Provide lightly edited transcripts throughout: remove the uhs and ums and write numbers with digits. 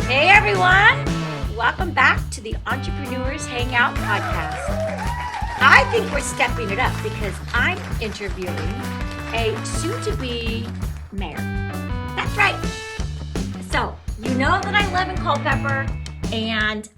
Hey everyone, welcome back to the Entrepreneurs Hangout podcast. I think we're stepping it up because I'm interviewing a soon-to-be mayor. That's right. So, you know that I live in Culpeper and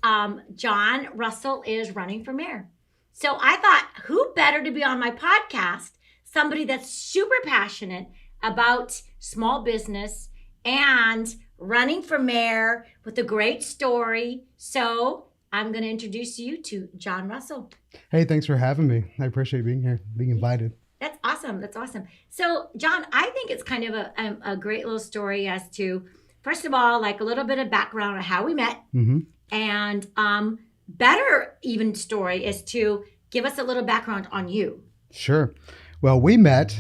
Jon Russell is running for mayor. So I thought, who better to be on my podcast? Somebody that's super passionate about small business and running for mayor with a great story. So I'm going to introduce you to Jon Russell. Hey, thanks for having me. I appreciate being here, being invited. That's awesome. That's awesome. So, Jon, I think it's kind of a great little story as to, first of all, like a little bit of background on how we met. Mm-hmm. And better even story is to give us a little background on you. Sure. Well, we met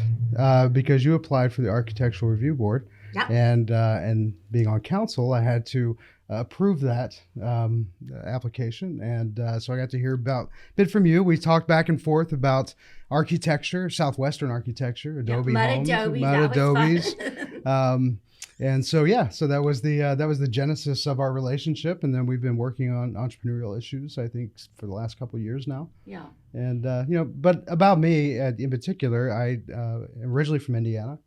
because you applied for the Architectural Review Board. Yep. And being on council, I had to approve that application. And so I got to hear a bit from you. We talked back and forth about architecture, Southwestern architecture, Adobe homes, Mud Adobes. And so that was the genesis of our relationship. And then we've been working on entrepreneurial issues, I think, for the last couple of years now. Yeah. And but about me in particular, I am originally from Indiana.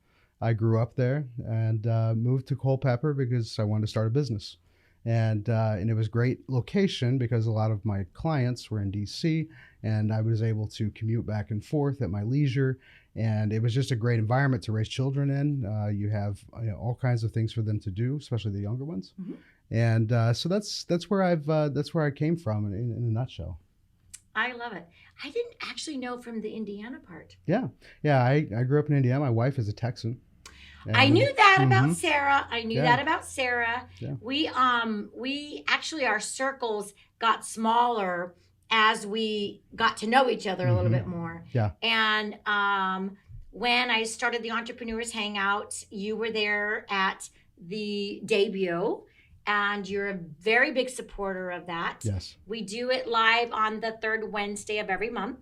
I grew up there and moved to Culpeper because I wanted to start a business. And it was a great location because a lot of my clients were in DC and I was able to commute back and forth at my leisure. And it was just a great environment to raise children in. You have all kinds of things for them to do, especially the younger ones. Mm-hmm. And so that's where I came from in a nutshell. I love it. I didn't actually know from the Indiana part. Yeah. I grew up in Indiana. My wife is a Texan. And I knew that about Sarah. Yeah. We actually, our circles got smaller as we got to know each other a little bit more. Yeah. And when I started the Entrepreneurs Hangout, you were there at the debut. And you're a very big supporter of that. Yes. We do it live on the third Wednesday of every month.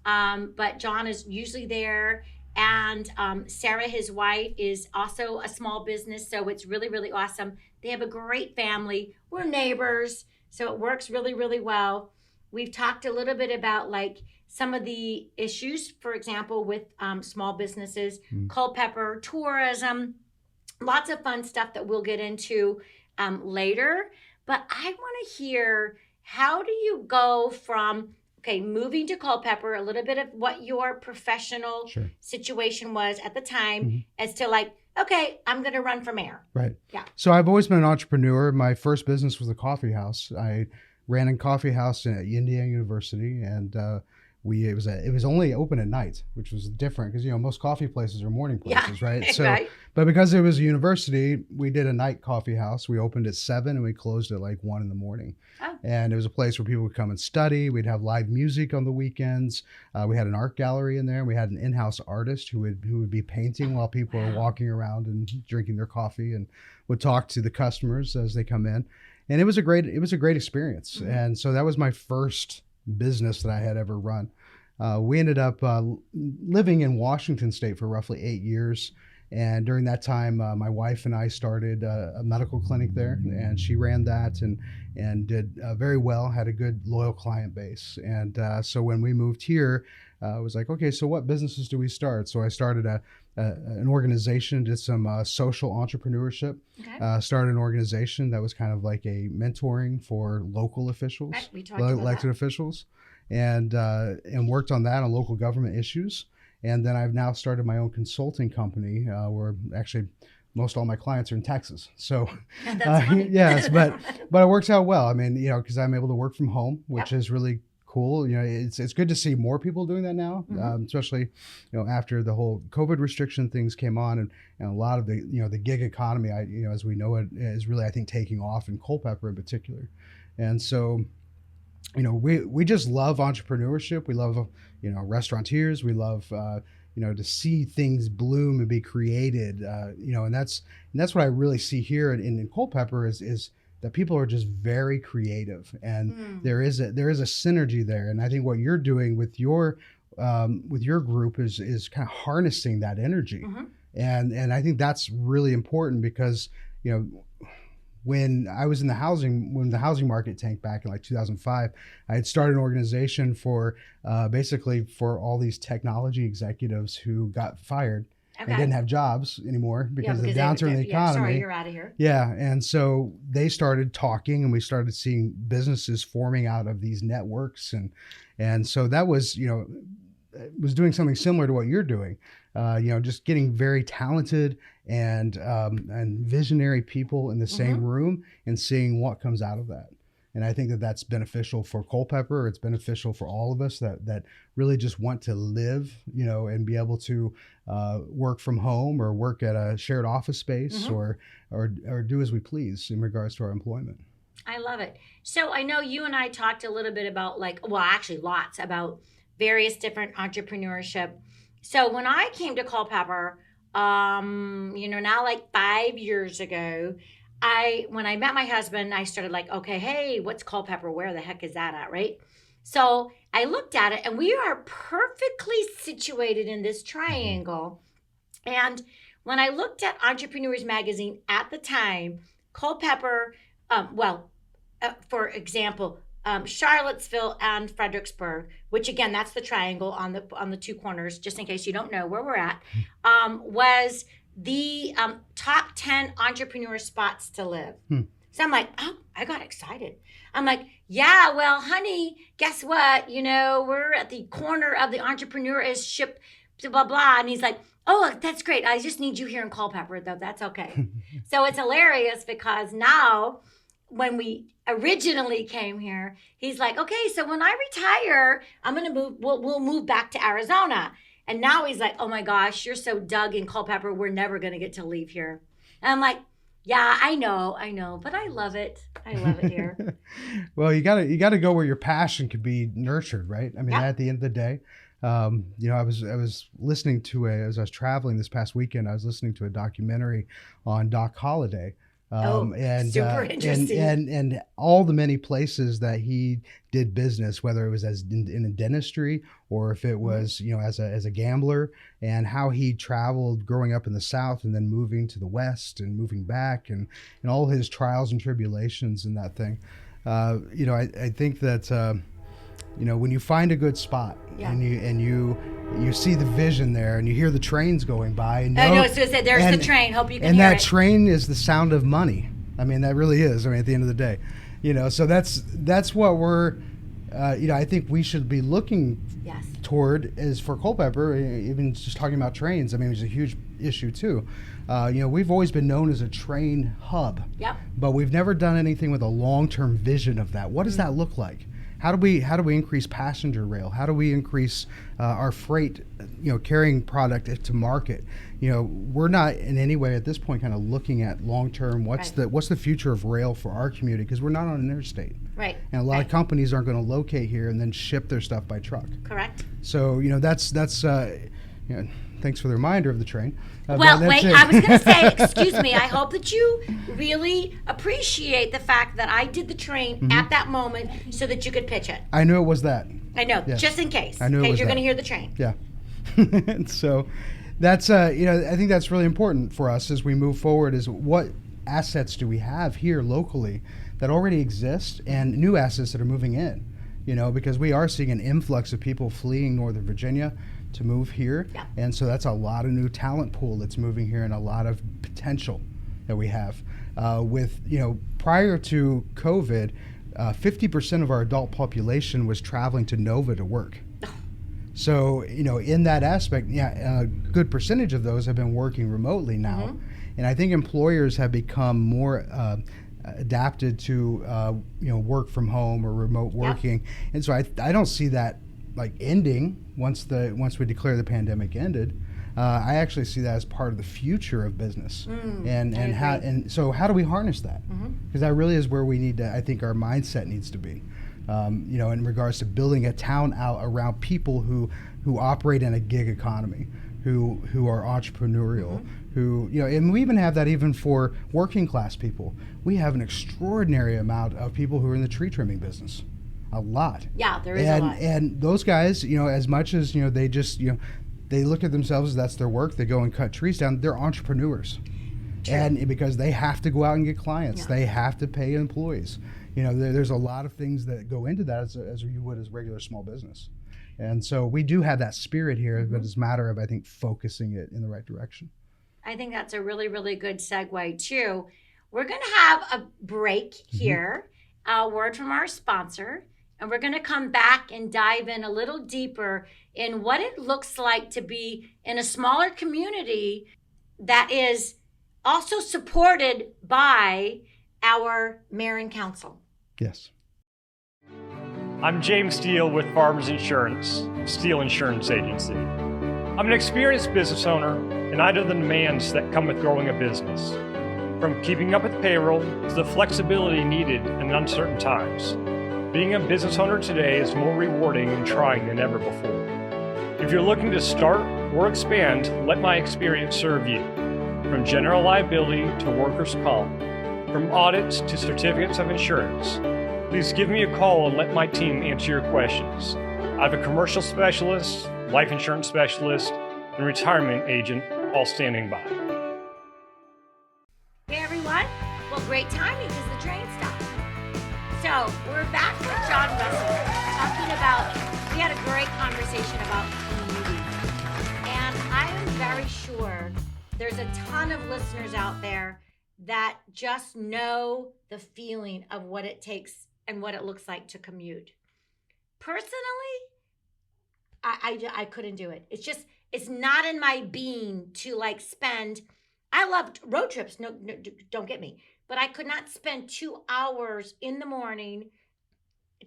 But Jon is usually there. And Sarah, his wife, is also a small business. So it's really, really awesome. They have a great family. We're neighbors. So it works really, really well. We've talked a little bit about like some of the issues, for example, with small businesses, Culpeper, tourism, lots of fun stuff that we'll get into later. But I want to hear, how do you go from moving to Culpeper, a little bit of what your professional situation was at the time as to like, okay, I'm going to run for mayor. Right. Yeah. So I've always been an entrepreneur. My first business was a coffee house. I ran a coffee house at Indiana University, and it was only open at night, which was different because most coffee places are morning places, right? So, right. But because it was a university, we did a night coffee house. We opened at 7 and we closed at like 1 a.m. Oh. And it was a place where people would come and study. We'd have live music on the weekends. We had an art gallery in there. We had an in-house artist who would be painting while people were walking around and drinking their coffee, and would talk to the customers as they come in. And it was a great experience. Mm-hmm. And so that was my first business that I had ever run. We ended up living in Washington State for roughly 8 years. And during that time, my wife and I started a medical clinic there, and she ran that and did very well, had a good loyal client base. And so when we moved here, I was like, okay, so what businesses do we start? So I started an organization, did some social entrepreneurship, started an organization that was kind of like a mentoring for local officials, elected officials, and worked on that on local government issues. And then I've now started my own consulting company where actually most all my clients are in Texas. So yes, but it works out well. I mean, because I'm able to work from home, which is really cool. It's good to see more people doing that now, especially after the whole COVID restriction things came on, and a lot of the the gig economy, as we know it, is really, I think, taking off in Culpeper in particular. And so we just love entrepreneurship. We love restaurateurs. We love to see things bloom and be created. And that's what I really see here in Culpeper is that people are just very creative, and there is a synergy there. And I think what you're doing with your group is kind of harnessing that energy, and I think that's really important because when I was in when the housing market tanked back in like 2005, I had started an organization for basically for all these technology executives who got fired and didn't have jobs anymore because of the downturn in the economy. Sorry, you're out of here. Yeah, and so they started talking, and we started seeing businesses forming out of these networks, and so that was, was doing something similar to what you're doing, just getting very talented and visionary people in the same room and seeing what comes out of that. And I think that that's beneficial for Culpeper. It's beneficial for all of us that really just want to live, and be able to work from home or work at a shared office space or do as we please in regards to our employment. I love it. So I know you and I talked a little bit about actually lots about various different entrepreneurship. So when I came to Culpeper, now like 5 years ago, when I met my husband, I started like, okay, hey, what's Culpeper? Where the heck is that at, right? So I looked at it, and we are perfectly situated in this triangle. And when I looked at Entrepreneurs Magazine at the time, Culpeper, for example, Charlottesville and Fredericksburg, which again, that's the triangle on the two corners, just in case you don't know where we're at, was the top 10 entrepreneur spots to live. So I'm like, oh, I got excited. I'm like, yeah, well, honey, guess what? We're at the corner of the entrepreneurship, blah, blah. And he's like, oh, that's great. I just need you here in Culpeper, though. That's okay. So it's hilarious because now when we originally came here, he's like, okay, so when I retire, I'm going to move, we'll move back to Arizona. And now he's like, oh my gosh, you're so dug in Culpeper, we're never going to get to leave here. And I'm like, yeah, I know, but I love it. I love it here. Well, you gotta go where your passion could be nurtured, right? I mean, at the end of the day, I was listening to as I was traveling this past weekend, I was listening to a documentary on Doc Holliday. Super interesting. And all the many places that he did business, whether it was in dentistry or if it was, as a gambler, and how he traveled growing up in the South and then moving to the West and moving back and all his trials and tribulations and that thing. I think that, when you find a good spot and you see the vision there and you hear the trains going by. And I know, so there's the train. Hope you can hear it. And that train is the sound of money. I mean, that really is. I mean, at the end of the day, so that's what we're, I think we should be looking toward is for Culpeper, even just talking about trains. I mean, it's a huge issue too. We've always been known as a train hub, but we've never done anything with a long-term vision of that. What does that look like? How do we increase passenger rail? How do we increase our freight, carrying product to market? We're not in any way at this point kind of looking at long term. What's the future of rail for our community? Because we're not on an interstate, right? And a lot of companies aren't going to locate here and then ship their stuff by truck. Correct. So that's thanks for the reminder of the train. Well, wait, I was going to say, excuse me, I hope that you really appreciate the fact that I did the train at that moment so that you could pitch it. I knew it was that. I know, just in case. I knew it was you're going to hear the train. Yeah. So that's, I think that's really important for us as we move forward is what assets do we have here locally that already exist and new assets that are moving in, because we are seeing an influx of people fleeing Northern Virginia to move here. Yeah. And so that's a lot of new talent pool that's moving here and a lot of potential that we have. Prior to COVID, 50% of our adult population was traveling to Nova to work. So, in that aspect, a good percentage of those have been working remotely now. And I think employers have become more adapted to, work from home or remote working. And so I don't see that ending once we declare the pandemic ended. I actually see that as part of the future of business, so how do we harness that? Because that really is where we need to. I think our mindset needs to be, in regards to building a town out around people who operate in a gig economy, who are entrepreneurial, who and we even have that even for working class people. We have an extraordinary amount of people who are in the tree trimming business. A lot. Yeah, there is a lot. And those guys, as much as, they just, they look at themselves as that's their work, they go and cut trees down, they're entrepreneurs. True. And because they have to go out and get clients, Yeah. they have to pay employees. There's a lot of things that go into that as you would as regular small business. And so we do have that spirit here, but it's a matter of, I think, focusing it in the right direction. I think that's a really, really good segue too. We're going to have a break here, a word from our sponsor, and we're going to come back and dive in a little deeper in what it looks like to be in a smaller community that is also supported by our mayor and council. Yes. I'm James Steele with Farmers Insurance, Steele Insurance Agency. I'm an experienced business owner, and I know the demands that come with growing a business. From keeping up with payroll to the flexibility needed in uncertain times. Being a business owner today is more rewarding and trying than ever before. If you're looking to start or expand, let my experience serve you. From general liability to workers' comp, from audits to certificates of insurance. Please give me a call and let my team answer your questions. I have a commercial specialist, life insurance specialist, and retirement agent all standing by. Hey everyone. Well, great timing because the train stopped. So we're back with Jon Russell talking about, we had a great conversation about community. And I am very sure there's a ton of listeners out there that just know the feeling of what it takes and what it looks like to commute. Personally, I couldn't do it. It's not in my being to spend. I loved road trips. No, don't get me. But I could not spend 2 hours in the morning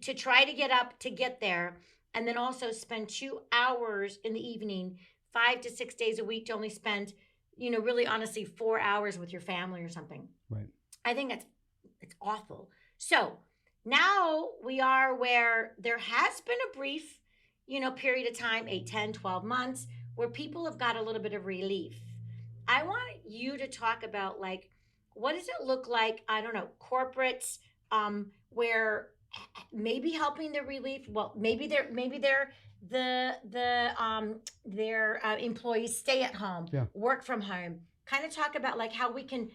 to try to get up to get there, and then also spend 2 hours in the evening, 5 to 6 days a week to only spend, really honestly 4 hours with your family or something. Right. I think it's awful. So now we are where there has been a brief, period of time, 8, 10, 12 months, where people have got a little bit of relief. I want you to talk about what does it look like? I don't know, corporates, where maybe helping the relief. Well, maybe their employees stay at home, work from home. Kind of talk about how we can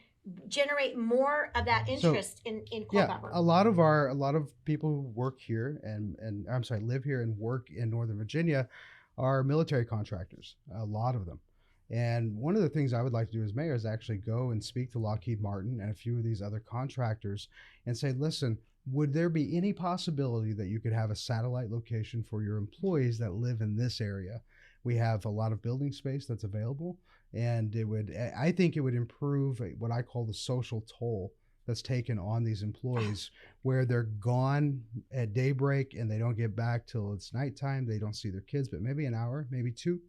generate more of that interest in Culpeper. A lot of people who work here and live here and work in Northern Virginia are military contractors. A lot of them. And one of the things I would like to do as mayor is actually go and speak to Lockheed Martin and a few of these other contractors and say, listen, would there be any possibility that you could have a satellite location for your employees that live in this area? We have a lot of building space that's available, and I think it would improve what I call the social toll that's taken on these employees, where they're gone at daybreak and they don't get back till it's nighttime. They don't see their kids, but maybe an hour, maybe two.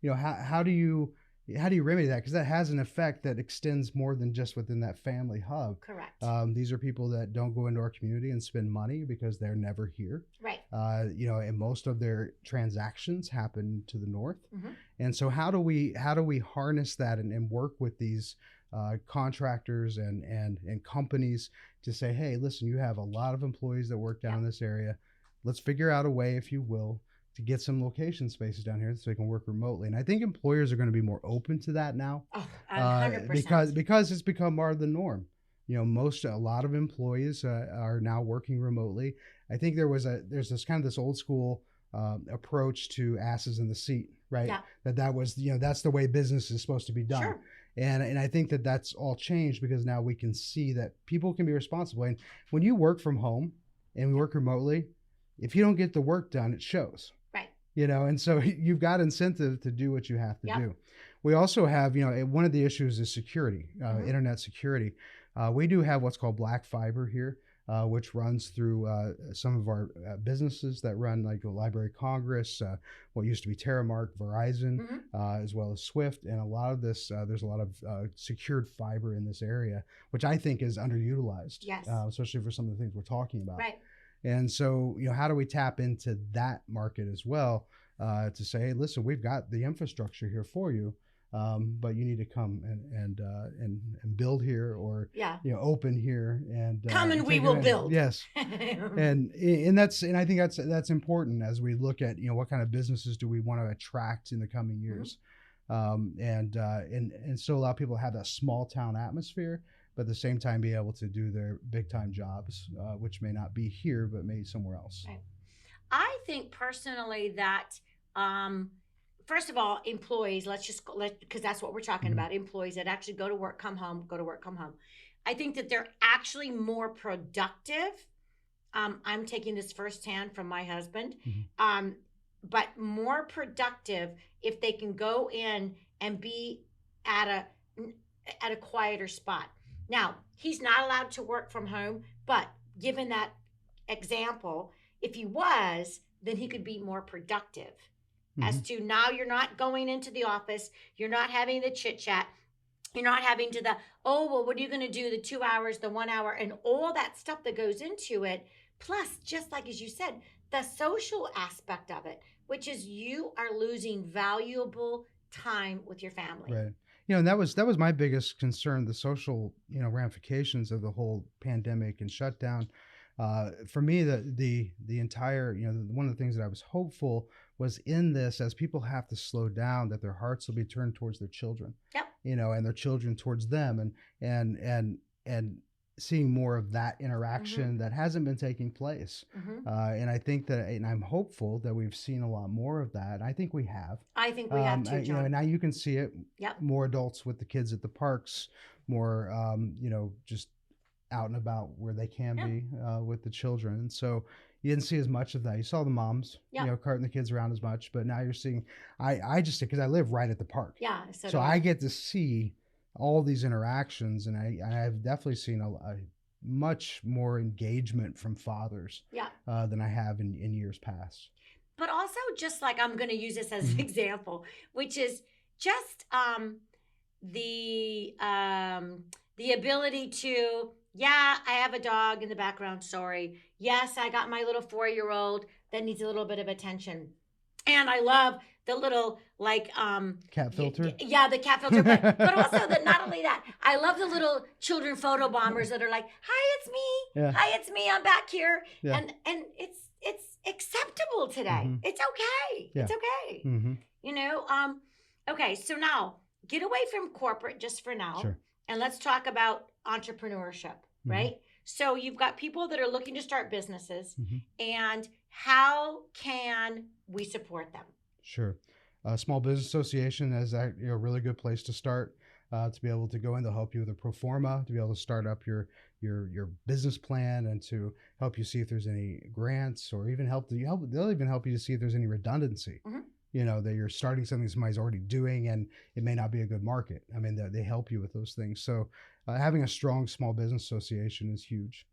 How do you remedy that? Because that has an effect that extends more than just within that family hub. Correct. These are people that don't go into our community and spend money because they're never here. Right. And most of their transactions happen to the north. Mm-hmm. And so how do we harness that and work with these contractors and companies to say, hey, listen, you have a lot of employees that work down in this area. Let's figure out a way, if you will, to get some location spaces down here so they can work remotely. And I think employers are going to be more open to that now. 100%. Because it's become more the norm. A lot of employees are now working remotely. I think there's this old school approach to asses in the seat, right? Yeah. That was, that's the way business is supposed to be done. Sure. And I think that's all changed because now we can see that people can be responsible. And when you work from home and we work remotely, if you don't get the work done, it shows. Right. And so you've got incentive to do what you have to do. We also have, one of the issues is security, internet security. We do have what's called black fiber here, which runs through some of our businesses that run like the Library of Congress, what used to be Terramark, Verizon, as well as Swift. And a lot of this, there's a lot of secured fiber in this area, which I think is underutilized, yes. Especially for some of the things we're talking about. Right. And so, how do we tap into that market as well to say, hey, listen, we've got the infrastructure here for you, but you need to come and build here or open here and come and we will build. Yes, and I think that's important as we look at what kind of businesses do we want to attract in the coming years. and still allow people to have that small town atmosphere, but at the same time be able to do their big time jobs, which may not be here, but maybe somewhere else. Right. I think personally that, first of all, employees, because that's what we're talking about, employees that actually go to work, come home, go to work, come home. I think that they're actually more productive. I'm taking this firsthand from my husband, but more productive if they can go in and be at a quieter spot. Now, he's not allowed to work from home, but given that example, if he was, then he could be more productive. As to now, you're not going into the office, you're not having the chit chat, you're not having to what are you going to do, the 2 hours, the 1 hour, and all that stuff that goes into it. Plus, just like as you said, the social aspect of it, which is you are losing valuable time with your family. Right. And that was my biggest concern, the social, ramifications of the whole pandemic and shutdown. For me, the entire, one of the things that I was hopeful was in this, as people have to slow down, that their hearts will be turned towards their children. Yep. And their children towards them, and seeing more of that interaction that hasn't been taking place. And I think that, and I'm hopeful that we've seen a lot more of that. And I think we have. I think we have too, John. And now you can see it. Yep. More adults with the kids at the parks, more, just out and about where they can be with the children. And so you didn't see as much of that. You saw the moms, carting the kids around as much, but now you're seeing, I just, because I live right at the park. Yeah. So I get to see all these interactions, and I've definitely seen a much more engagement from fathers than I have in years past. But also, just like, I'm going to use this as an example, which is just the ability to, I have a dog in the background, sorry. Yes, I got my little 4-year-old that needs a little bit of attention. And I love the little cat filter. The cat filter, but also not only that, I love the little children photo bombers that are like, "Hi, it's me. Hi, it's me. I'm back here." Yeah. And it's acceptable today. It's okay. Yeah. It's okay. Okay. So now get away from corporate just for now, and let's talk about entrepreneurship, right? So you've got people that are looking to start businesses, and how can we support them? Sure. Small Business Association is a really good place to start, to be able to go in. They'll help you with a pro forma, to be able to start up your business plan, and to help you see if there's any grants, or even they'll even help you to see if there's any redundancy. That you're starting something somebody's already doing and it may not be a good market. I mean, they help you with those things. So having a strong Small Business Association is huge,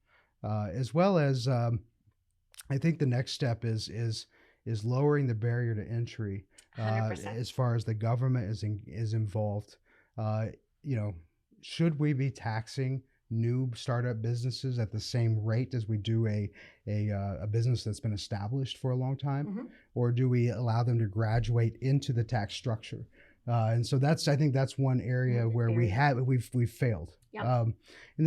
as well as I think the next step is lowering the barrier to entry, 100%. as far as the government is involved. Should we be taxing new startup businesses at the same rate as we do a business that's been established for a long time, or do we allow them to graduate into the tax structure? And so I think that's one area where we've failed. Yep. And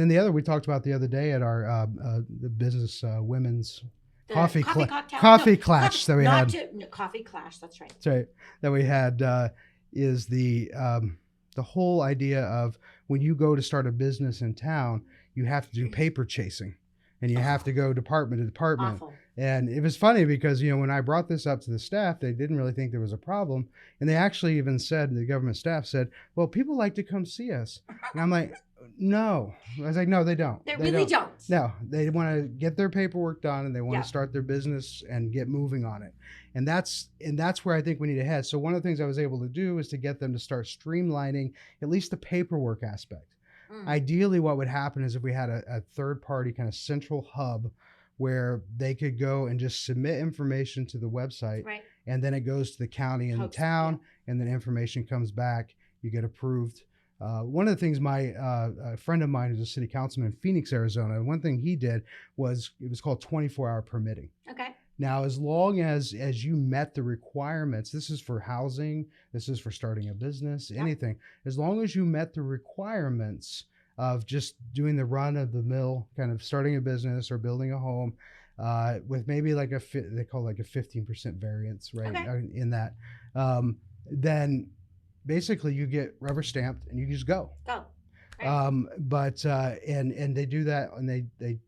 then the other, we talked about the other day at our the business women's coffee clash that we had. Coffee clash. That's right. That's right. That we had is the whole idea of, when you go to start a business in town, you have to do paper chasing, and you have to go department to department. Awful. And it was funny because, when I brought this up to the staff, they didn't really think there was a problem. And they actually even said, the government staff said, well, people like to come see us. And I'm like, no. I was like, no, they don't. They really don't. No, they want to get their paperwork done, and they want to start their business and get moving on it. And that's where I think we need to head. So one of the things I was able to do is to get them to start streamlining at least the paperwork aspect. Ideally, what would happen is if we had a third party kind of central hub where they could go and just submit information to the website, and then it goes to the county and the town, and then information comes back, you get approved. One of the things a friend of mine who's a city councilman in Phoenix, Arizona, one thing he did was, it was called 24-hour permitting. Okay. Now, as long as you met the requirements, this is for housing, this is for starting a business, anything, as long as you met the requirements of just doing the run of the mill, kind of starting a business or building a home, with maybe like they call it like a 15% variance, right? Okay. In that, then basically you get rubber stamped and you just go. Go. Right. And they do that, and they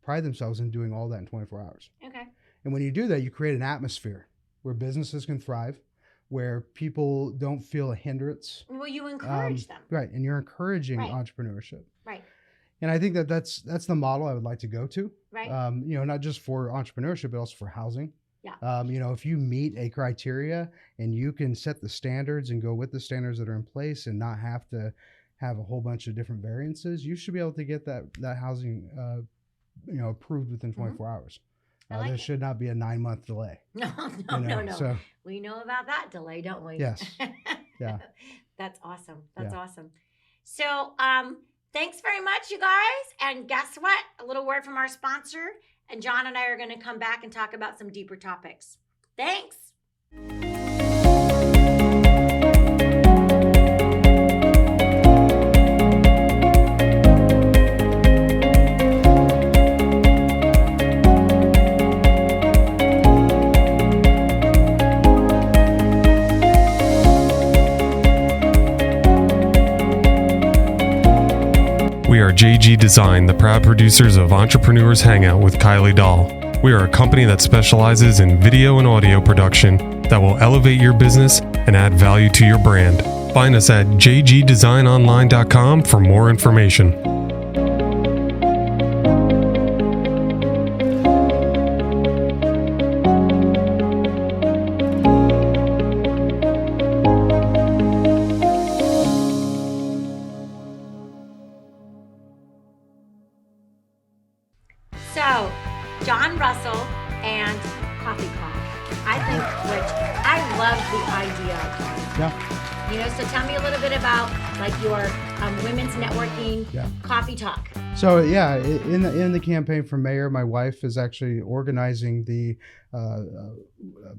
pride themselves in doing all that in 24 hours. Okay. And when you do that, you create an atmosphere where businesses can thrive, where people don't feel a hindrance. Well, you encourage them. Right. And you're encouraging Right. entrepreneurship. Right. And I think that's the model I would like to go to. Right. Not just for entrepreneurship, but also for housing. Yeah. If you meet a criteria and you can set the standards and go with the standards that are in place and not have to have a whole bunch of different variances, you should be able to get that housing, approved within 24 hours. There should not be a 9-month delay. No. So, we know about that delay, don't we? Yes. Yeah. That's awesome. Awesome. So, thanks very much, you guys. And guess what? A little word from our sponsor. And Jon and I are going to come back and talk about some deeper topics. Thanks. We are JG Design, the proud producers of Entrepreneurs Hangout with Kylie Dahl. We are a company that specializes in video and audio production that will elevate your business and add value to your brand. Find us at jgdesignonline.com for more information. So, Jon Russell and Coffee Cloth. I love the idea. yeah. So tell me a little bit about your women's networking coffee talk. So in the campaign for mayor, my wife is actually organizing the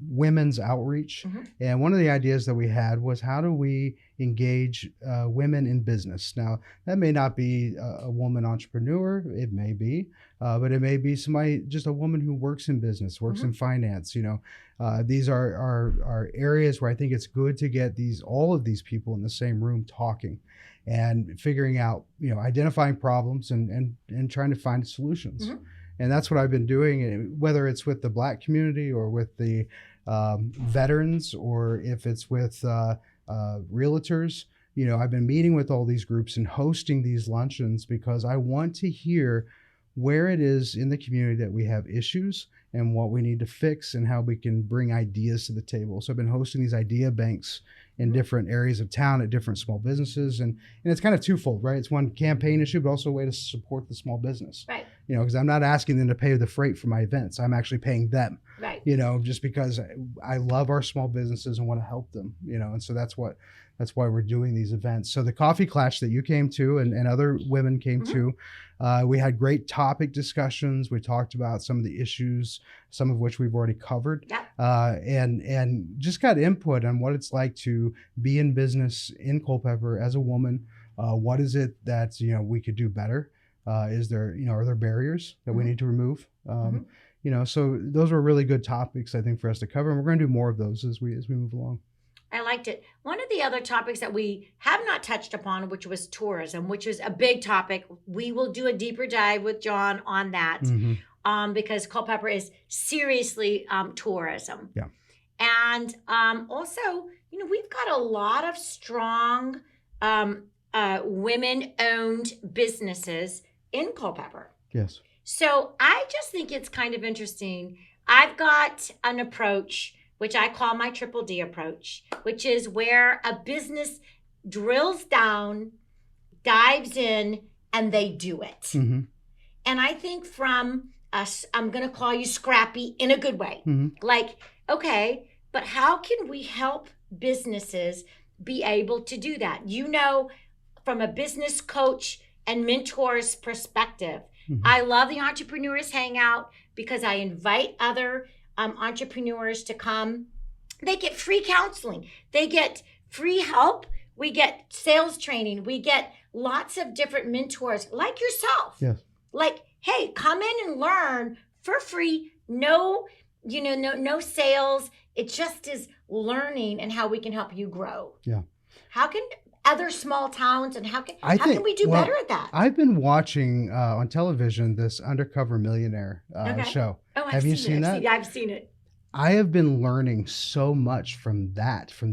women's outreach. Mm-hmm. And one of the ideas that we had was, how do we engage women in business? Now, that may not be a woman entrepreneur, it may be, but it may be somebody, just a woman who works in business, works in finance. These are areas where I think it's good to get all of these people in the same room talking and figuring out, identifying problems and trying to find solutions. Mm-hmm. And that's what I've been doing, whether it's with the Black community or with the veterans, or if it's with realtors. I've been meeting with all these groups and hosting these luncheons because I want to hear where it is in the community that we have issues and what we need to fix and how we can bring ideas to the table. So I've been hosting these idea banks in different areas of town at different small businesses. And it's kind of twofold, right? It's one campaign issue, but also a way to support the small business. Right. Because I'm not asking them to pay the freight for my events. I'm actually paying them. Right. Just because I love our small businesses and want to help them, and so that's why we're doing these events. So the Coffee Clash that you came to and other women came to, we had great topic discussions. We talked about some of the issues, some of which we've already covered, and just got input on what it's like to be in business in Culpeper as a woman. What is it that we could do better? Are there barriers that we need to remove? So those were really good topics, I think, for us to cover, and we're going to do more of those as we move along. I liked it. One of the other topics that we have not touched upon, which was tourism, which was a big topic. We will do a deeper dive with Jon on that, because Culpeper is seriously tourism. Yeah. And also, we've got a lot of strong women-owned businesses in Culpeper. Yes. So I just think it's kind of interesting. I've got an approach, which I call my Triple D approach, which is where a business drills down, dives in, and they do it. Mm-hmm. And I think from us, I'm going to call you scrappy in a good way. Mm-hmm. Okay, but how can we help businesses be able to do that? From a business coach and mentor's perspective, I love the Entrepreneurs Hangout because I invite other entrepreneurs to come. They get free counseling. They get free help. We get sales training. We get lots of different mentors like yourself. Yes. Hey, come in and learn for free. No sales. It just is learning and how we can help you grow. Yeah. How can other small towns and how can we do better at that? I've been watching on television this Undercover Millionaire show. Oh, Have you seen that? I've seen it. I have been learning so much from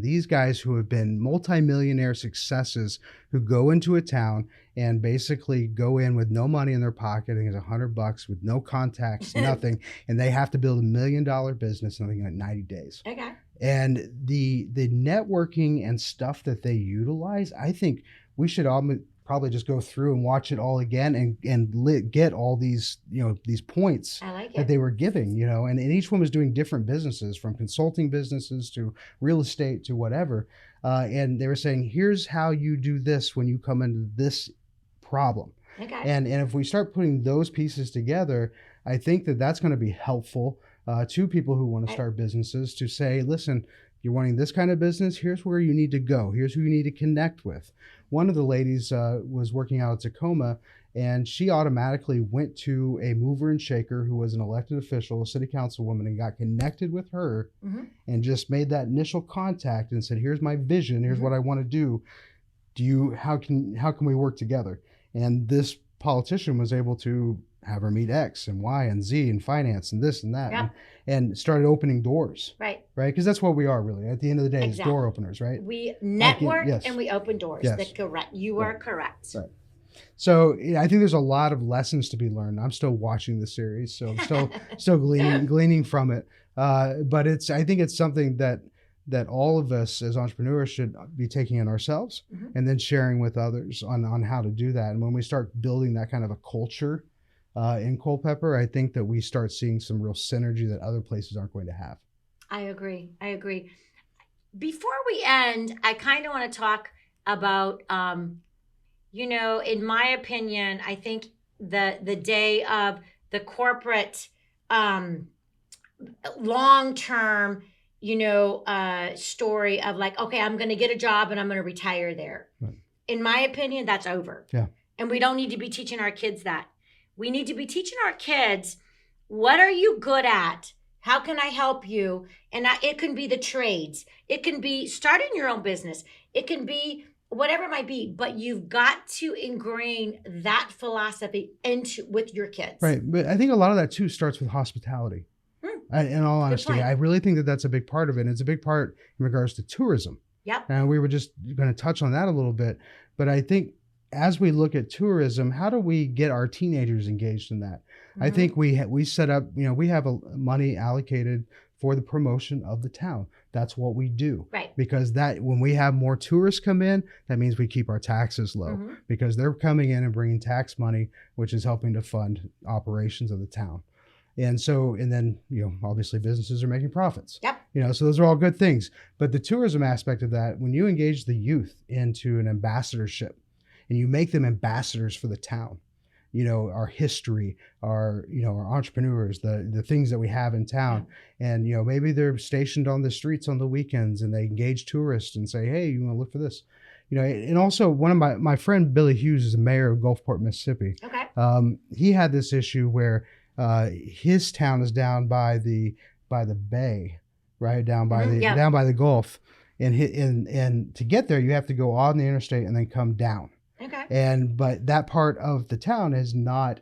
these guys who have been multimillionaire successes who go into a town and basically go in with no money in their pocket. I think it's $100 with no contacts, nothing. And they have to build $1 million business in like 90 days. Okay. And the networking and stuff that they utilize, I think we should all probably just go through and watch it all again and get all these, these points that they were giving, and each one was doing different businesses, from consulting businesses to real estate to whatever. And they were saying, here's how you do this when you come into this problem. Okay. And if we start putting those pieces together, I think that that's going to be helpful to people who want to start businesses, to say, listen, you're wanting this kind of business, here's where you need to go. Here's who you need to connect with. One of the ladies was working out at Tacoma, and she automatically went to a mover and shaker who was an elected official, a city councilwoman, and got connected with her and just made that initial contact and said, here's my vision, here's what I want to do. How can we work together? And this politician was able to have her meet X and Y and Z and finance and this and that, and started opening doors. Right. Because that's what we are really. At the end of the day, it's door openers, right? We network and we open doors. Yes. You are correct. Right. So I think there's a lot of lessons to be learned. I'm still watching the series, so I'm still gleaning from it. But I think it's something that all of us as entrepreneurs should be taking in ourselves and then sharing with others on how to do that. And when we start building that kind of a culture in Culpeper, I think that we start seeing some real synergy that other places aren't going to have. I agree. Before we end, I kind of want to talk about, in my opinion, I think the day of the corporate long-term, story of like, okay, I'm going to get a job and I'm going to retire there. Right. In my opinion, that's over. Yeah. And we don't need to be teaching our kids that. We need to be teaching our kids, what are you good at? How can I help you? And it can be the trades. It can be starting your own business. It can be whatever it might be, but you've got to ingrain that philosophy with your kids. Right. But I think a lot of that too starts with hospitality. In all honesty, I really think that that's a big part of it. And it's a big part in regards to tourism. Yep. And we were just going to touch on that a little bit. But I think as we look at tourism, how do we get our teenagers engaged in that? I think we set up, we have money allocated for the promotion of the town. That's what we do. Right. Because when we have more tourists come in, that means we keep our taxes low because they're coming in and bringing tax money, which is helping to fund operations of the town. And then, obviously businesses are making profits. Yep. So those are all good things. But the tourism aspect of that, when you engage the youth into an ambassadorship and you make them ambassadors for the town, our history, our entrepreneurs, the things that we have in town. And, maybe they're stationed on the streets on the weekends and they engage tourists and say, hey, you want to look for this? And also one of my friend, Billy Hughes, is the mayor of Gulfport, Mississippi. Okay. He had this issue where his town is down by the bay, right? Down by the Gulf. And to get there, you have to go on the interstate and then come down. Okay. But that part of the town is not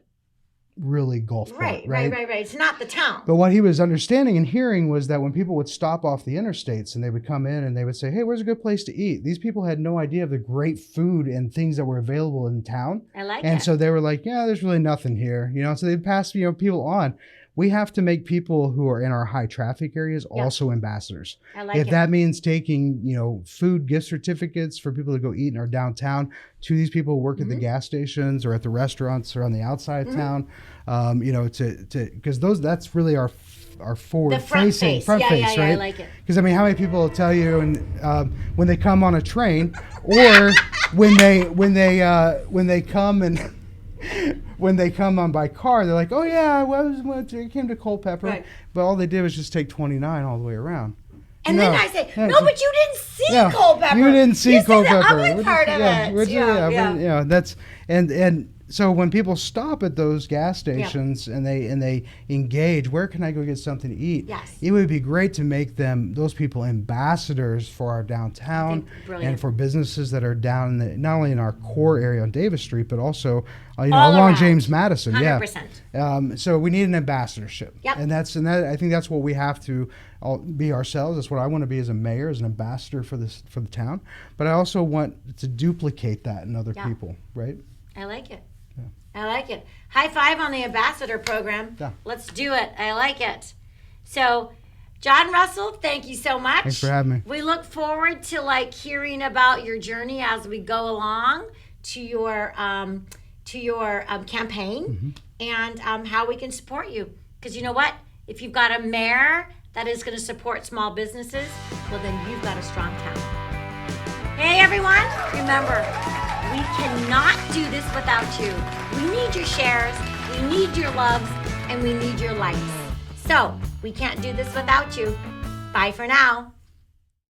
really Gulfport, right? Right. It's not the town. But what he was understanding and hearing was that when people would stop off the interstates and they would come in and they would say, hey, where's a good place to eat? These people had no idea of the great food and things that were available in town. I like And so they were like, yeah, there's really nothing here. So they'd pass, people on. We have to make people who are in our high traffic areas also ambassadors. I like if that means taking, food gift certificates for people to go eat in our downtown to these people who work at the gas stations or at the restaurants or on the outside of town, because that's really our forward front face, right? I like it. Because how many people will tell you, and when they come on a train, or when they come and. When they come on by car, they're like, oh yeah, I came to Culpeper, but all they did was just take 29 all the way around. And then I say, no, but you didn't see Culpeper. You didn't see Culpeper. The ugly part of it. That's and so when people stop at those gas stations and they engage, where can I go get something to eat? Yes. It would be great to make those people ambassadors for our downtown and for businesses that are down not only in our core area on Davis Street, but also along around. James Madison. 100%. Yeah. So we need an ambassadorship. Yep. And I think that's what we have to be ourselves. That's what I want to be as a mayor, as an ambassador for the town. But I also want to duplicate that in other people, right? I like it. Yeah. I like it. High five on the ambassador program. Yeah. Let's do it. I like it. So, Jon Russell, thank you so much. Thanks for having me. We look forward to hearing about your journey as we go along to your campaign and how we can support you. Because you know what? If you've got a mayor that is going to support small businesses, well, then you've got a strong town. Hey, everyone. Remember, we cannot do this without you. We need your shares, we need your loves, and we need your likes. So, we can't do this without you. Bye for now.